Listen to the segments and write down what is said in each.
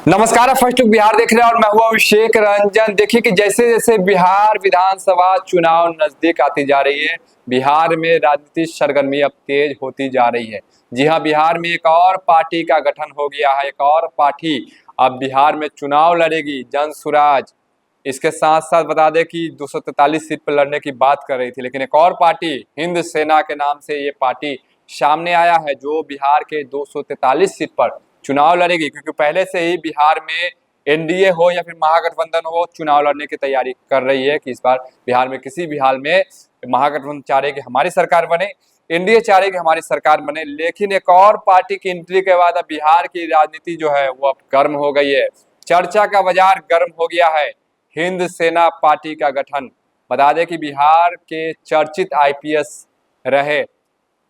नमस्कार, first look Bihar देख रहे हैं और मैं हुआ अभिषेक रंजन। देखिए कि जैसे जैसे बिहार विधानसभा चुनाव नजदीक आती जा रही है, बिहार में राजनीतिक सरगर्मी अब तेज होती जा रही है। जी हां, बिहार में एक और पार्टी का गठन हो गया है। एक और पार्टी अब बिहार में चुनाव लड़ेगी, जन सुराज। इसके साथ साथ बता दें कि 243 सीट पर लड़ने की बात कर रही थी, लेकिन एक और पार्टी हिंद सेना के नाम से ये पार्टी सामने आया है, जो बिहार के 243 सीट पर चुनाव लड़ेगी। क्योंकि पहले से ही बिहार में एनडीए हो या फिर महागठबंधन हो, चुनाव लड़ने की तैयारी कर रही है कि इस बार बिहार में किसी भी हाल में महागठबंधन चाह रही है कि हमारी सरकार बने, एनडीए चाह रही है कि हमारी सरकार बने। लेकिन एक और पार्टी की एंट्री के बाद अब बिहार की राजनीति जो है वो अब गर्म हो गई है। चर्चा का बाजार गर्म हो गया है। हिंद सेना पार्टी का गठन। बता दें कि बिहार के चर्चित आईपीएस रहे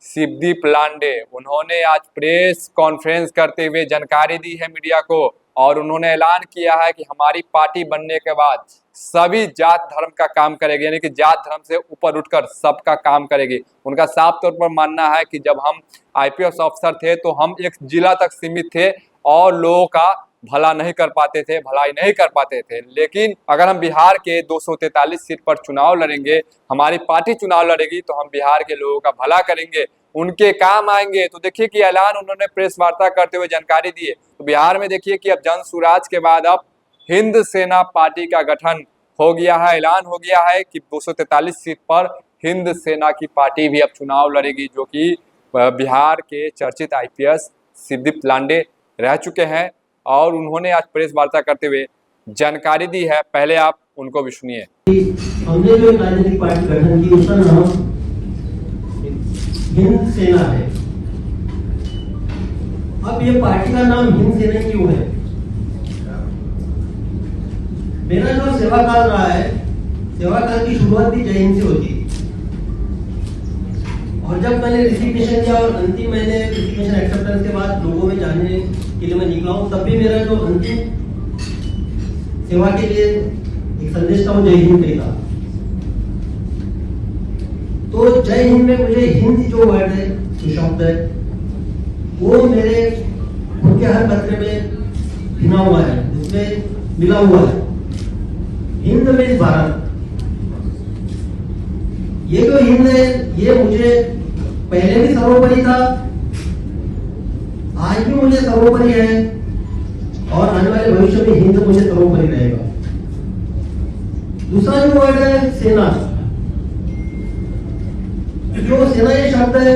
शिवदीप लांडे, उन्होंने आज प्रेस कॉन्फ्रेंस करते हुए जानकारी दी है मीडिया को, और उन्होंने ऐलान किया है कि हमारी पार्टी बनने के बाद सभी जात धर्म का काम करेगी, यानी कि जात धर्म से ऊपर उठकर सबका काम करेगी। उनका साफ तौर पर मानना है कि जब हम आईपीएस अफसर थे तो हम एक जिला तक सीमित थे और लोगों का भला नहीं कर पाते थे, भलाई नहीं कर पाते थे। लेकिन अगर हम बिहार के 243 सीट पर चुनाव लड़ेंगे, हमारी पार्टी चुनाव लड़ेगी, तो हम बिहार के लोगों का भला करेंगे, उनके काम आएंगे। तो देखिए कि ऐलान उन्होंने प्रेस वार्ता करते हुए जानकारी दी है। तो बिहार में देखिए कि अब जन सुराज के बाद अब हिंद सेना पार्टी का गठन हो गया है। ऐलान हो गया है कि 243 सीट पर हिंद सेना की पार्टी भी अब चुनाव लड़ेगी, जो कि बिहार के चर्चित आईपीएस शिवदीप लांडे रह चुके हैं, और उन्होंने आज प्रेस वार्ता करते हुए जानकारी दी है। पहले आप उनको भी सुनिए। हमने जो राजनीतिक पार्टी गठन की उसका नाम हिंद सेना है। अब ये पार्टी का नाम हिंद सेना क्यों है? मेरा जो सेवा काल रहा है, सेवा काल की शुरुआत भी जय हिंद से होती है। और जब मैंने रिसिग्नेशन किया और अंतिम मैंने रिसिग्नेशन एक्सेप्टेंस के बाद लोगों में जाने के लिए मैं निकला हूं, तब भी मेरा जो अंतिम सेवा के लिए एक संदेश था वो जय हिंद का था। तो जय हिंद में मुझे हिंद जो वर्ड है, जो शब्द है, वो मेरे उनके हर पत्र में भिना हुआ है, उसमें मिला हुआ है। हिंद में भारत, ये जो हिंद है ये मुझे पहले भी सर्वोपरि था, आज भी मुझे सर्वोपरि है, और आने वाले भविष्य में हिंद मुझे सर्वोपरि रहेगा। दूसरा जो वर्ड है सेना, जो सेना ये शब्द है,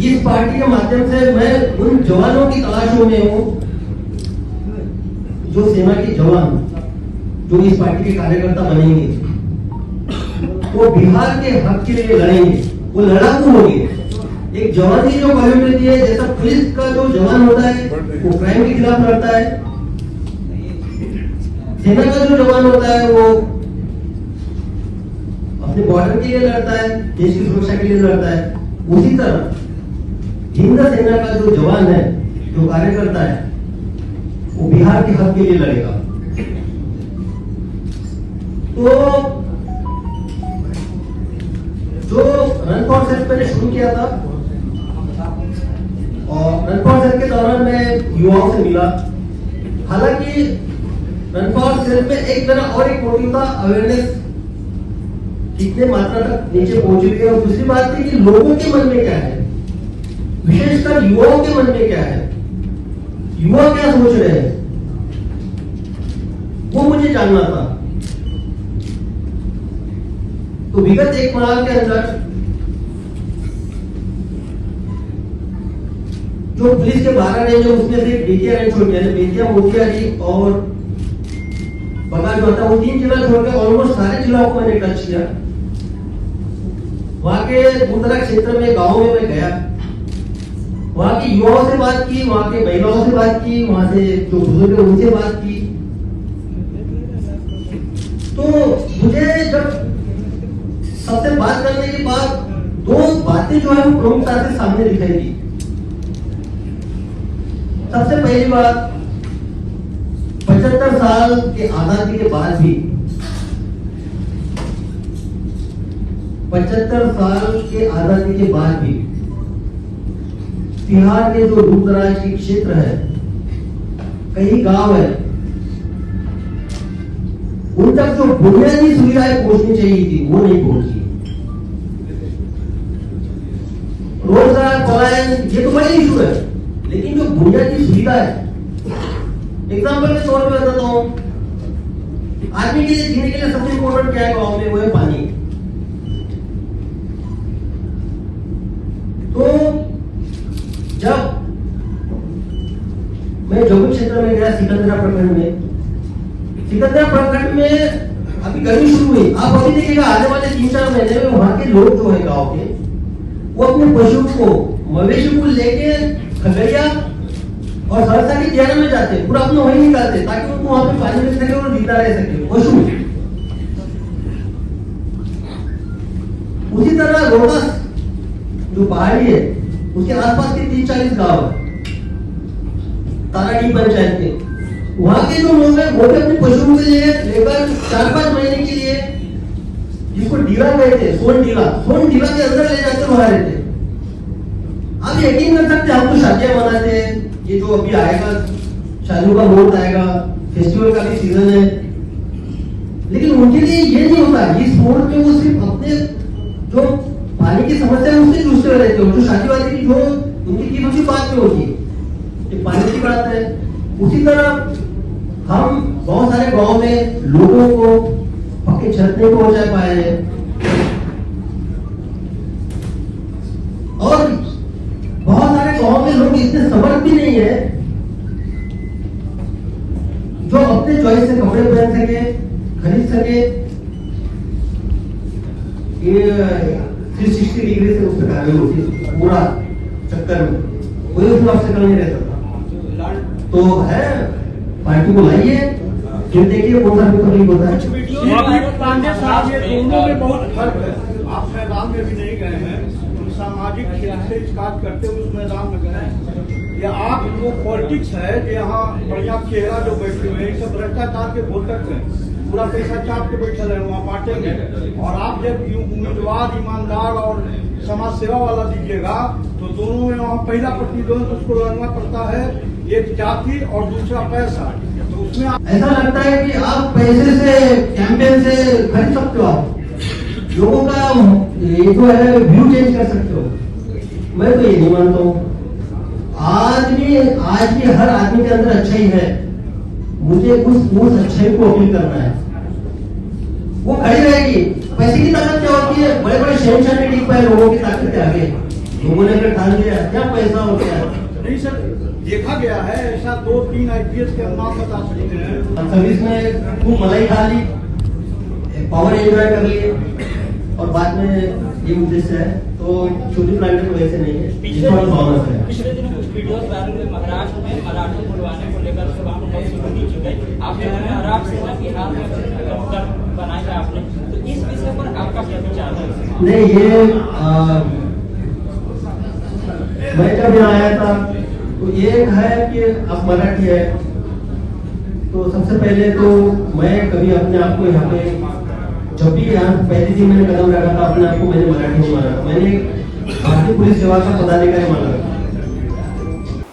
इस पार्टी के माध्यम से मैं उन जवानों की तलाशों में हूं, जो सेना के जवान जो इस पार्टी के कार्यकर्ता बनेंगे, वो बिहार के हक के लिए लड़ेंगे, वो लड़ाकू होंगे। एक जवान की जो क्वालिटी है, जैसा पुलिस का जो जवान होता है वो क्राइम के खिलाफ लड़ता है, सेना का जो जवान होता है वो अपने बॉर्डर के लिए लड़ता है, देश की सुरक्षा के लिए लड़ता है। उसी तरह हिंद सेना का जो जवान है, जो कार्यकर्ता है, वो बिहार के हक के लिए लड़ेगा। तो जो रन फॉर सेल्फ मैंने शुरू किया था, और रन फॉर सेल्फ के दौरान मैं युवाओं से मिला। हालांकि रन फॉर सेल्फ में एक मेरा और एक मोटिव था, अवेयरनेस कितने मात्रा तक नीचे पहुंच चुकी है, और दूसरी बात थी कि लोगों के मन में क्या है, विशेषकर युवाओं के मन में क्या है, युवा क्या सोच रहे हैं, वो मुझे जानना था। तो विगत एक माह के अंदर जो पुलिस के 12 रेंज है, उसमें से बेतिया रेंज छोड़ के, बेतिया, मोतिहारी और बंगाल जो आता है, वो 3 जिला छोड़ के ऑलमोस्ट सारे जिलों को मैंने टच किया। वहां के दूर-दराज क्षेत्र में, गाँव में मैं गया, वहां के युवाओं से बात की, वहां के महिलाओं से बात की, वहां से जो बुजुर्ग है उनसे बात की। तो मुझे जब सबसे बात करने के बाद 2 बातें जो है वो प्रमुखता से सामने दिखाई दी। सबसे पहली बात, 75 साल के आजादी के बाद भी, 75 साल के आजादी के बाद भी बिहार के जो दूर दराज के क्षेत्र है कई गांव है, उन तक जो बुनियादी सुविधाएं पहुंचनी चाहिए थी वो नहीं पहुंची। रोजगार, पलायन, ये तो बड़ा इशू है, लेकिन जो बुनियादी सुविधा है, एग्जाम्पल के तौर पे बताता हूँ, आदमी के लिए जीने के लिए सबसे इम्पोर्टेंट क्या है गांव में, वो है पानी। तो जब मैं जोगी क्षेत्र में गया, सिकंदरा प्रखंड में अभी गर्मी शुरू हुई, आप अभी देखिएगा आने वाले 3-4 महीने में वहां के लोग जो है गांव के, वो अपने पशु को, मवेशी को लेके खगड़िया और सहरसा के दियारा में जाते हैं, पूरा अपना वही निकालते ताकि उनको वहां पे पानी मिल सके और जीता रह सके पशु। उसी तरह रोहतास जो पहाड़ी है, उसके आसपास के 30-40 गांव है ताराडी पंचायत के, वहां के जो लोग हैं वो भी अपने पशुओं के लिए लेकर 4-5 महीने के लिए, जिसको डीला कहते हैं, सोन डीला के अंदर ले जाकर वहां रहते। आप यकीन कर सकते हैं, हम तो शादियां मनाते हैं, ये जो अभी आएगा शादियों का मुहूर्त आएगा, फेस्टिवल का भी सीजन है, लेकिन उनके लिए ये नहीं होता। इस मोड पे वो सिर्फ अपने जो पानी की समस्या है उससे जूझते रहते हो, जो शादी वाले की जो उनकी कीमत की बात नहीं होती, ये पानी की बात है। उसी तरह हम बहुत सारे गांव में लोगों को पक्के छत नहीं पहुंचा पाए हैं, और बहुत सारे गांव में लोग इतने समर्थ भी नहीं है जो अपने चॉइस से कपड़े पहन सके, खरीद सके, ये 360 डिग्री से उस पर कार्य होती है पूरा चक्कर में, कोई उसमें ऑब्स्टेकल नहीं रह सकता। तो है, पार्टी को लाइए, फिर देखिए कौन सा तकलीफ होता है। पांडे साहब, ये दोनों में बहुत फर्क है। आप मैदान में भी नहीं गए हैं, सामाजिक खेल से स्टार्ट करते हुए उस मैदान में गए हैं, या आप वो पॉलिटिक्स है कि यहाँ बढ़िया चेहरा जो बैठे हुए हैं, सब भ्रष्टाचार के वोटर हैं, पूरा पैसा चाप के बैठे रहे वहाँ बांटेंगे, और आप जब उम्मीदवार ईमानदार और समाज सेवा वाला दीजिएगा तो दोनों में वहाँ पहला प्रतिद्वंद उसको लड़ना पड़ता है, एक जाति और दूसरा पैसा। तो उसमें ऐसा लगता है कि आप पैसे से, कैंपेन से खरीद सकते हो, आप लोगों का ये जो है व्यू चेंज कर सकते हो। मैं तो ये नहीं मानता हूँ। आज भी हर आदमी के अंदर अच्छाई है, मुझे उस अच्छाई को अपील करना है, वो खड़ी रहेगी। पैसे की ताकत क्या होती है? बड़े बड़े शहनशाह ने टिक पाए लोगों की ताकत के आगे, लोगों ने फिर ठान लिया क्या पैसा हो गया। नहीं सर, देखा गया है ऐसा 2-3 IPS के नाम बता सकते हैं, सर्विस में खूब मलाई खा ली, पावर एंजॉय कर लिए, और बाद में ये उद्देश्य है। तो छोटी प्लांट तो वैसे नहीं है, पिछले दिनों कुछ वीडियोस वायरल हुए महाराष्ट्र में मराठी बुलवाने को लेकर, उसके बाद बहुत सुनी की गई। आपने महाराष्ट्र से बिहार में कबूतर बनाया आपने, तो इस विषय पर आपका क्या विचार है? नहीं, ये मैं जब यहाँ आया था तो एक है कि आप मराठी है, तो सबसे पहले तो मैं कभी अपने आप को यहाँ पे, जब भी यहाँ पहले दिन मैंने कदम रखा था, अपने आप को मैंने मराठी नहीं माना, मैंने भारतीय पुलिस सेवा का पदाधिकारी माना।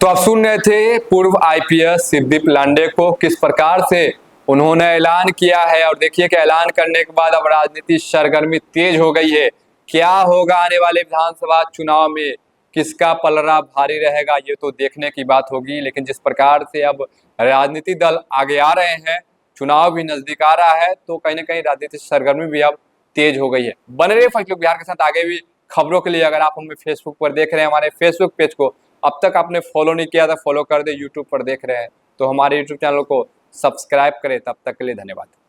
तो आप सुन रहे थे पूर्व IPS शिवदीप लांडे को, किस प्रकार से उन्होंने ऐलान किया है, और देखिए कि ऐलान करने के बाद अब राजनीति सरगर्मी तेज हो गई है। क्या होगा आने वाले विधानसभा चुनाव में, किसका पलड़ा भारी रहेगा, ये तो देखने की बात होगी। लेकिन जिस प्रकार से अब राजनीतिक दल आगे आ रहे हैं, चुनाव भी नजदीक आ रहा है, तो कहीं ना कहीं राजनीतिक सरगर्मी भी अब तेज हो गई है। बने रहिए फर्स्ट लुक बिहार के साथ आगे भी खबरों के लिए। अगर आप हमें फेसबुक पर देख रहे हैं, हमारे फेसबुक पेज को अब तक आपने फॉलो नहीं किया था, फॉलो कर दे। यूट्यूब पर देख रहे हैं तो हमारे यूट्यूब चैनल को सब्सक्राइब करें। तब तक के लिए धन्यवाद।